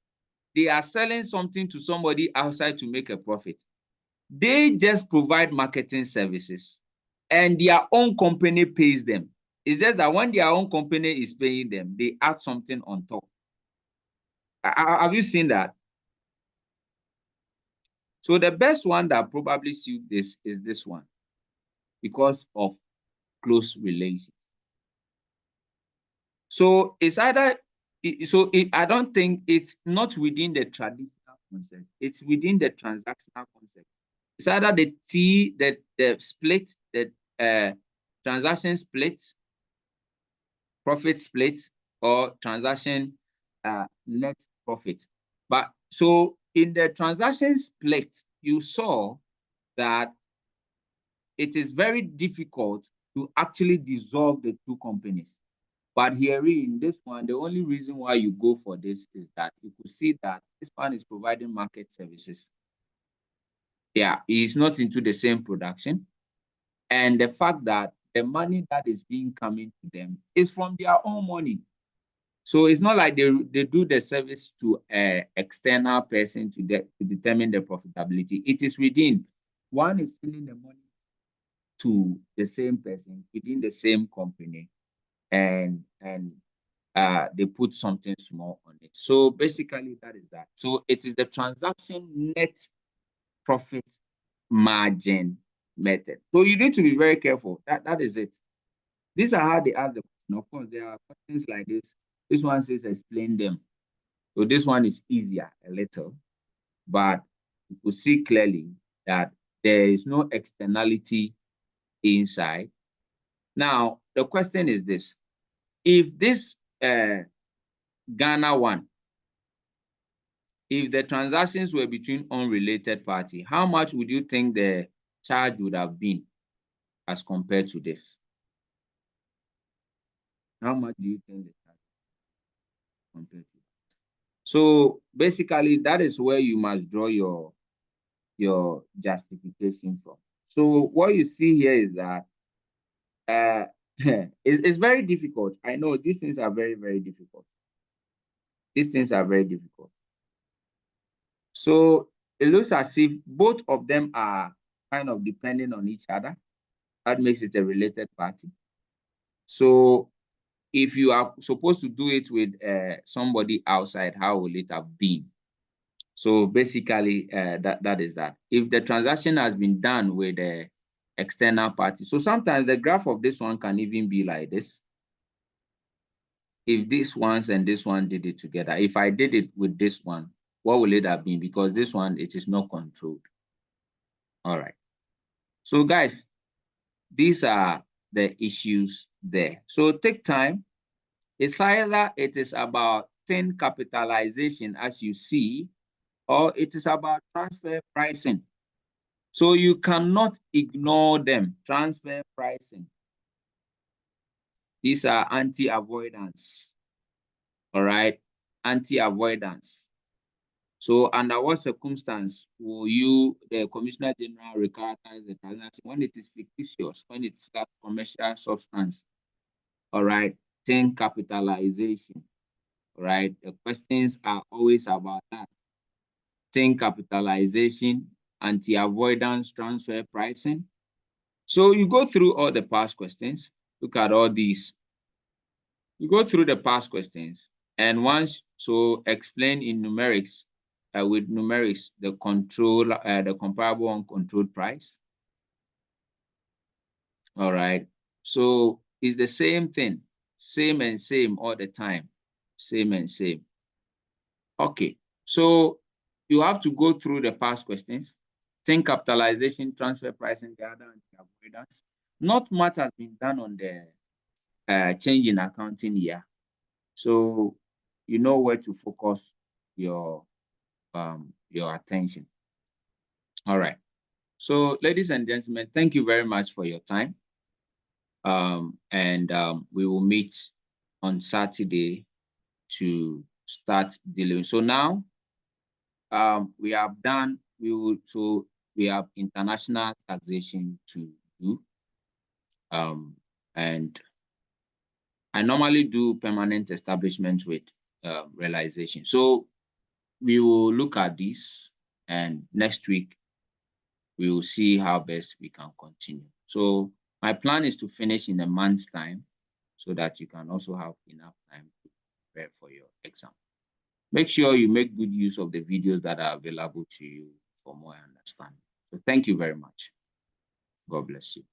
they are selling something to somebody outside to make a profit. They just provide marketing services and their own company pays them. It's just that when their own company is paying them, they add something on top. Have you seen that? So the best one that probably suits this is this one because of close relations. So it's either, I don't think it's not within the traditional concept. It's within the transactional concept. It's either the split, the transaction split, profit split, or transaction net profit. But so in the transaction split, you saw that it is very difficult to actually dissolve the two companies. But here in this one, the only reason why you go for this is that you could see that this one is providing market services. Yeah, it's not into the same production. And the fact that the money that is being coming to them is from their own money. So it's not like they do the service to an external person to determine the profitability. It is within. One is sending the money to the same person within the same company, and they put something small on it. So basically that is that. So it is the transaction net profit margin method. So you need to be very careful. That is it. These are how they ask the question. Of course, there are questions like this. This one says explain them. So this one is easier a little, but you could see clearly that there is no externality inside. Now, the question is this. If this Ghana one, if the transactions were between unrelated parties, how much would you think the charge would have been as compared to this? How much do you think the charge compared to? So basically, that is where you must draw your justification from. So what you see here is that it's very difficult. I know these things are very, very difficult. These things are very difficult. So it looks as if both of them are kind of depending on each other. That makes it a related party. So if you are supposed to do it with somebody outside, how will it have been? So basically, that is that. If the transaction has been done with the external party, so sometimes the graph of this one can even be like this. If this one and this one did it together, if I did it with this one, what will it have been? Because this one, it is not controlled. All right. So guys, these are the issues there. So take time. It's either it is about 10 capitalization, as you see, or it is about transfer pricing. So you cannot ignore them. Transfer pricing. These are anti-avoidance. All right, anti-avoidance. So under what circumstance will you, the Commissioner General, recharacterize the transaction? When it is fictitious, when it starts commercial substance. All right, 10 capitalization. All right, the questions are always about that. 10 capitalization, anti-avoidance, transfer pricing. So you go through all the past questions. Look at all these. You go through the past questions, and once, so explain in numerics, with numerics, the comparable uncontrolled price. All right. So it's the same thing, same and same all the time, same and same. Okay. So you have to go through the past questions. Think capitalization, transfer pricing, the other anti-avoidance. Not much has been done on the change in accounting year. So you know where to focus your attention. All right. So ladies and gentlemen, thank you very much for your time. We will meet on Saturday to start dealing. So now we have done, we have international taxation to do. And I normally do permanent establishment with realization. So we will look at this, and next week we will see how best we can continue. So my plan is to finish in a month's time so that you can also have enough time to prepare for your exam. Make sure you make good use of the videos that are available to you for more understanding. So thank you very much. God bless you.